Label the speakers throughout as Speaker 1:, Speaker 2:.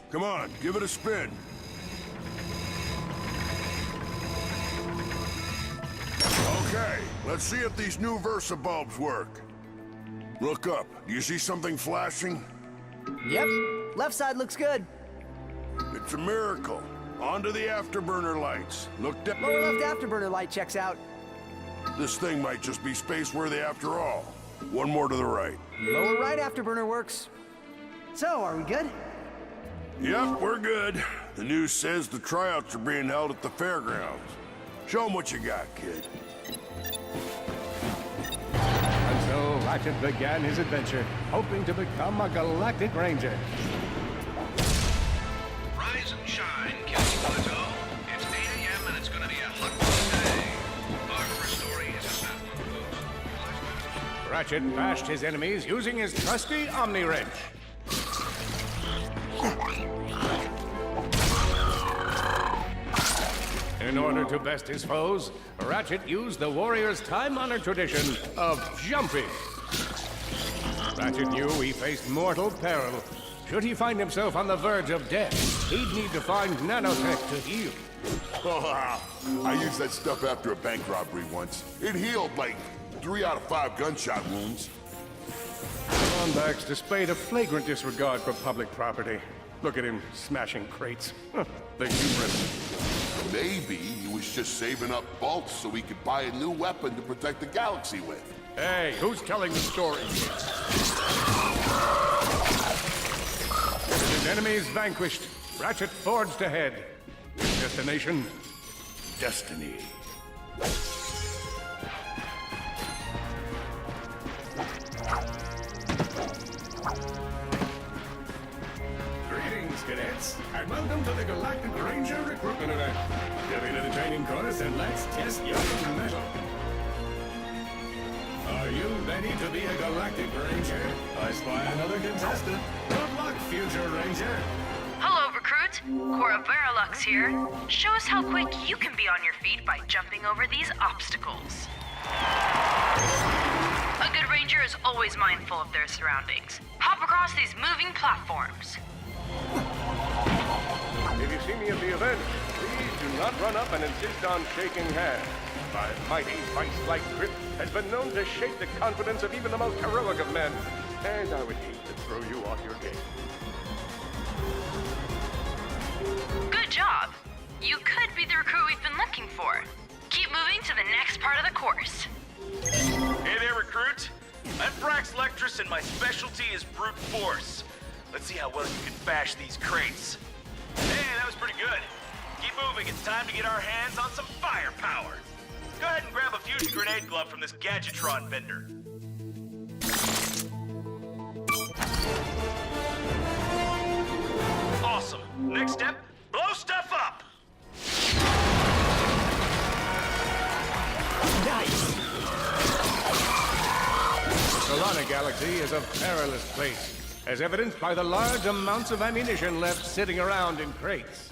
Speaker 1: Come on, give it a spin. Okay, let's see if these new Versa bulbs work. Look up. Do you see something flashing?
Speaker 2: Yep. Left side looks good.
Speaker 1: It's a miracle. Onto the afterburner lights. Look down.
Speaker 2: Lower left afterburner light checks out.
Speaker 1: This thing might just be space-worthy after all. One more to the right.
Speaker 2: Lower right afterburner works. So, are we good?
Speaker 1: Yep, we're good. The news says the tryouts are being held at the fairgrounds. Show 'em what you got, kid.
Speaker 3: And so Ratchet began his adventure, hoping to become a Galactic Ranger.
Speaker 4: Rise and shine, Captain Plateau. It's 8 a.m. and it's gonna be a hot day. Our first story is a sad one, folks.
Speaker 3: Ratchet bashed his enemies using his trusty Omni Wrench. In order to best his foes, Ratchet used the warrior's time-honored tradition of jumping. Ratchet knew he faced mortal peril. Should he find himself on the verge of death, he'd need to find nanotech to heal.
Speaker 5: I used that stuff after a bank robbery once. It healed like 3 out of 5 gunshot wounds.
Speaker 3: Lombax displayed a flagrant disregard for public property. Look at him smashing crates. The hubris.
Speaker 5: Maybe he was just saving up bolts so he could buy a new weapon to protect the galaxy with.
Speaker 3: Hey, who's telling the story? With his enemies vanquished, Ratchet forged ahead. Destination, destiny. Greetings, cadets, and welcome to the Galactic Ranger recruitment event. Get into the training course and let's test your mettle. Are you ready to be a Galactic Ranger? I spy another contestant. Good luck, future Ranger.
Speaker 6: Hello, recruit. Cora Veralux here. Show us how quick you can be on your feet by jumping over these obstacles. A good ranger is always mindful of their surroundings. Hop across these moving platforms.
Speaker 3: If you see me at the event, please do not run up and insist on shaking hands. My mighty vice-like grip has been known to shake the confidence of even the most heroic of men, and I would hate to throw you off your game.
Speaker 6: Good job. You could be the recruit we've been looking for. Keep moving to the next part of the course.
Speaker 7: Hey there, recruit. I'm Brax Lectrus, and my specialty is brute force. Let's see how well you can bash these crates. Hey, that was pretty good. Keep moving. It's time to get our hands on some firepower. Go ahead and grab a fusion grenade glove from this Gadgetron vendor. Awesome. Next step, blow stuff up.
Speaker 2: Nice!
Speaker 3: The Solana Galaxy is a perilous place, as evidenced by the large amounts of ammunition left sitting around in crates.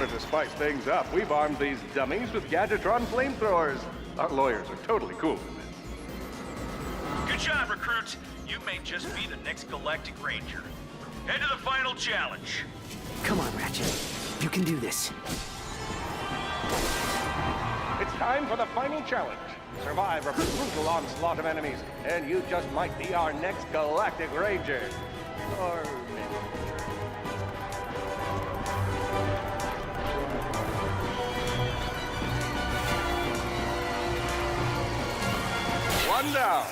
Speaker 3: To spice things up, we've armed these dummies with Gadgetron flamethrowers. Our lawyers are totally cool with this.
Speaker 7: Good job, recruit. You may just be the next Galactic Ranger. Head to the final challenge.
Speaker 2: Come on, Ratchet. You can do this.
Speaker 3: It's time for the final challenge. Survive a brutal onslaught of enemies, and you just might be our next Galactic Ranger. Or maybe. One down.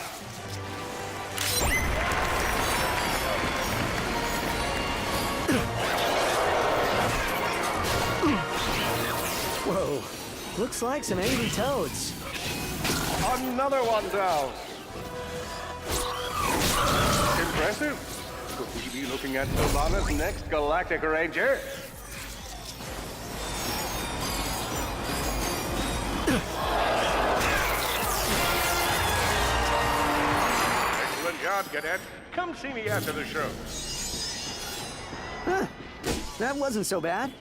Speaker 2: Whoa. Looks like some angry toads.
Speaker 3: Another one down. Impressive. Could we be looking at Nirvana's next Galactic Ranger? Excellent job, Cadet. Come see me after the show.
Speaker 2: Huh. That wasn't so bad.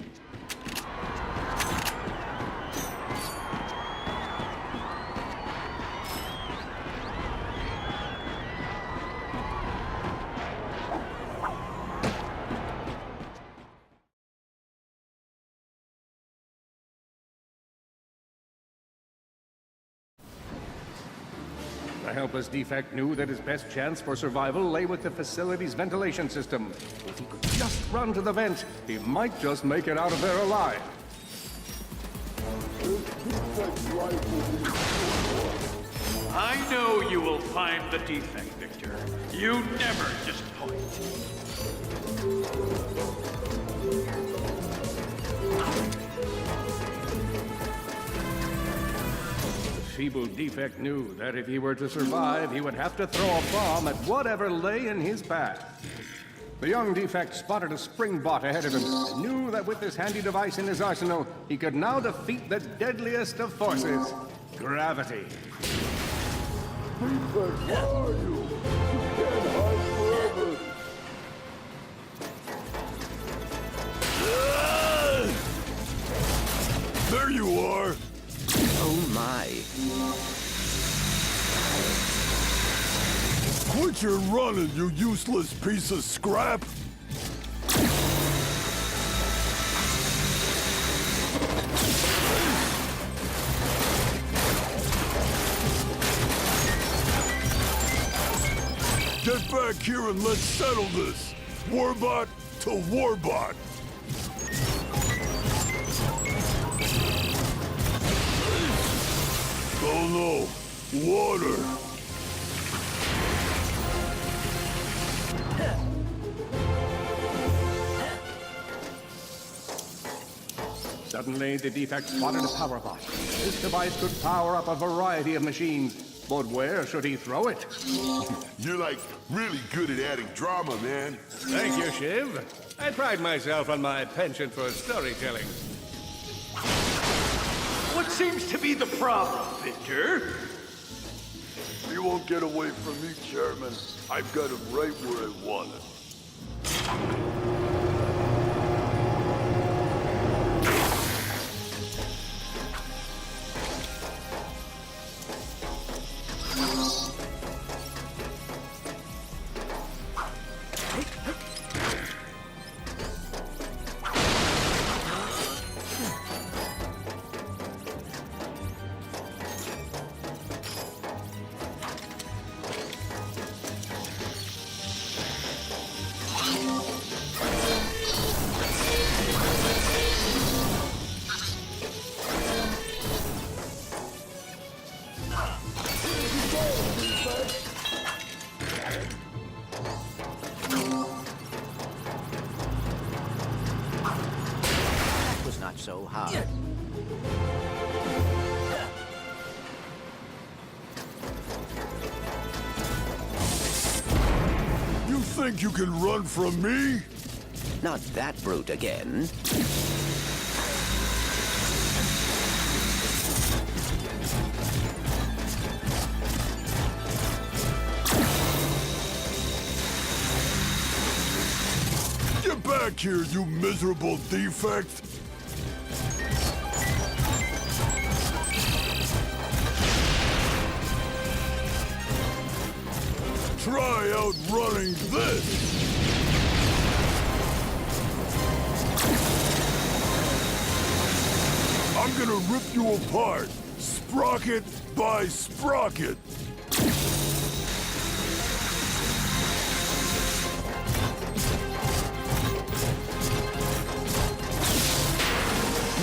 Speaker 3: The helpless defect knew that his best chance for survival lay with the facility's ventilation system. If he could just run to the vent, he might just make it out of there alive.
Speaker 8: I know you will find the defect, Victor. You never disappoint.
Speaker 3: The feeble defect knew that if he were to survive, he would have to throw a bomb at whatever lay in his path. The young defect spotted a spring bot ahead of him and knew that with this handy device in his arsenal, he could now defeat the deadliest of forces, gravity.
Speaker 5: There you are!
Speaker 2: Oh my.
Speaker 5: Quit your running, you useless piece of scrap! Get back here and let's settle this! Warbot to Warbot! Oh no! Water!
Speaker 3: Suddenly, the defect spotted a power bot. This device could power up a variety of machines, but where should he throw it?
Speaker 5: You're like really good at adding drama, man.
Speaker 3: Thank you, Shiv. I pride myself on my penchant for storytelling.
Speaker 8: What seems to be the problem, Victor?
Speaker 5: You won't get away from me, Chairman. I've got him right where I want him.
Speaker 2: Not so hard.
Speaker 5: You think you can run from me?
Speaker 2: Not that brute again.
Speaker 5: Get back here, you miserable defect! Try outrunning this! I'm gonna rip you apart, sprocket by sprocket!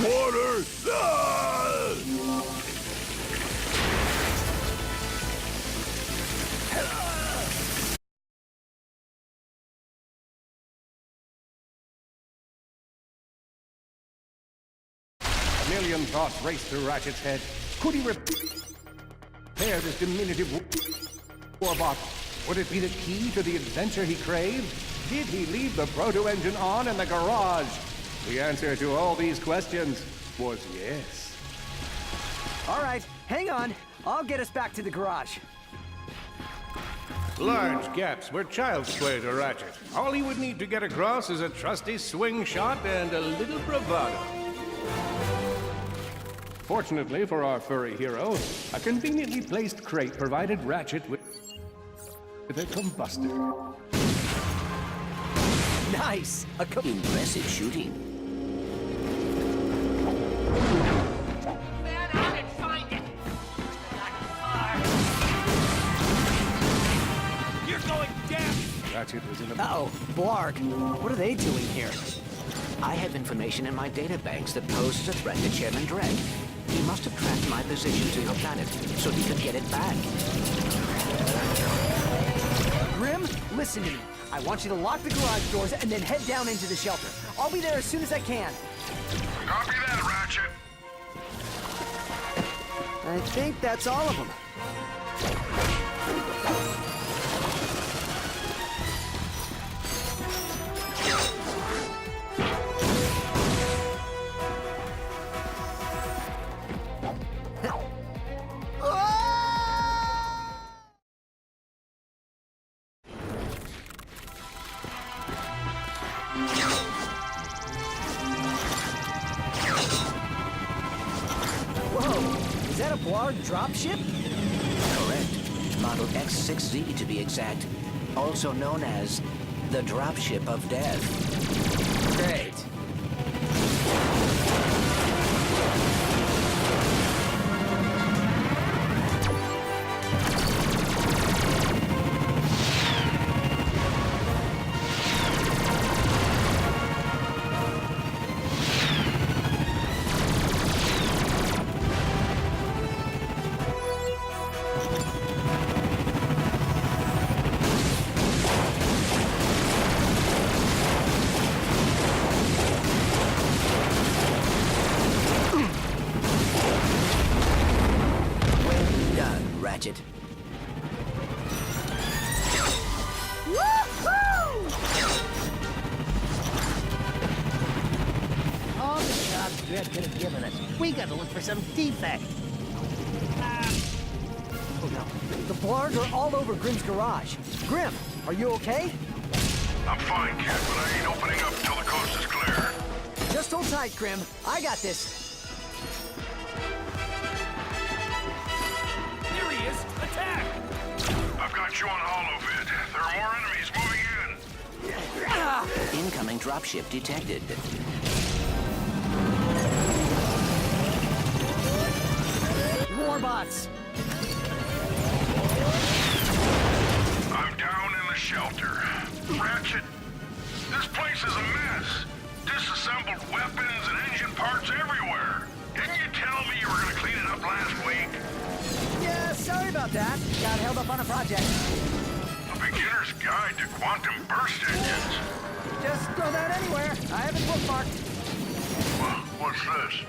Speaker 5: Water! Ah!
Speaker 3: million thoughts raced through Ratchet's head. Could he repair this diminutive warbot? Would it be the key to the adventure he craved? Did he leave the proto-engine on in the garage? The answer to all these questions was yes.
Speaker 2: All right, hang on. I'll get us back to the garage.
Speaker 3: Large gaps were child's play to Ratchet. All he would need to get across is a trusty swing shot and a little bravado. Fortunately for our furry hero, a conveniently placed crate provided Ratchet with a combustor.
Speaker 2: Nice!
Speaker 9: Impressive shooting.
Speaker 10: Man out and find it! You're going down!
Speaker 3: Ratchet was in a...
Speaker 2: Uh-oh, Blarg. What are they doing here?
Speaker 9: I have information in my databanks that poses a threat to Chairman Dredd. He must have tracked my position to your planet so he could get it back.
Speaker 2: Grim, listen to me. I want you to lock the garage doors and then head down into the shelter. I'll be there as soon as I can.
Speaker 1: Copy that, Ratchet.
Speaker 2: I think that's all of them. Whoa, is that a Blarg dropship?
Speaker 9: Correct. Model X6Z to be exact. Also known as the Dropship of Death.
Speaker 2: Great.
Speaker 9: Ratchet.
Speaker 10: All the jobs Dredd could have given us. We gotta look for some defect.
Speaker 2: Oh no, the Blarg are all over Grim's garage. Grim, are you okay?
Speaker 1: I'm fine, kid, but I ain't opening up till the coast is clear.
Speaker 2: Just hold tight, Grim. I got this.
Speaker 10: There he is! Attack!
Speaker 1: I've got you on holovid. There are more enemies moving in.
Speaker 9: Incoming dropship detected.
Speaker 2: Warbots!
Speaker 1: I'm down in the shelter. Ratchet, this place is a mess. Disassembled weapons and engine parts everywhere. Didn't you tell me you were gonna clean it up last week?
Speaker 2: Yeah, sorry about that. Got held up on a project.
Speaker 1: A beginner's guide to quantum burst engines.
Speaker 2: Just throw that anywhere. I have it bookmarked.
Speaker 1: Well, what's this?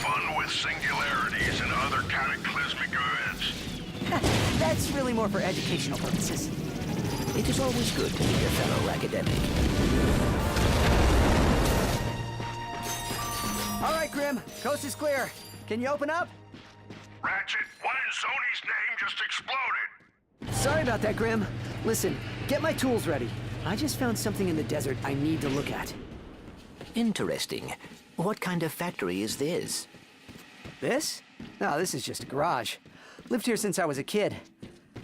Speaker 1: Fun with singularities and other cataclysmic events.
Speaker 2: That's really more for educational purposes.
Speaker 9: It is always good to meet a fellow academic.
Speaker 2: All right, Grim. Coast is clear. Can you open up?
Speaker 1: Ratchet, what in Sony's name just exploded?
Speaker 2: Sorry about that, Grim. Listen, get my tools ready. I just found something in the desert I need to look at.
Speaker 9: Interesting. What kind of factory is this?
Speaker 2: This? No, this is just a garage. Lived here since I was a kid.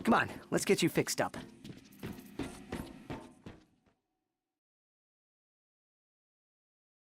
Speaker 2: Come on, let's get you fixed up.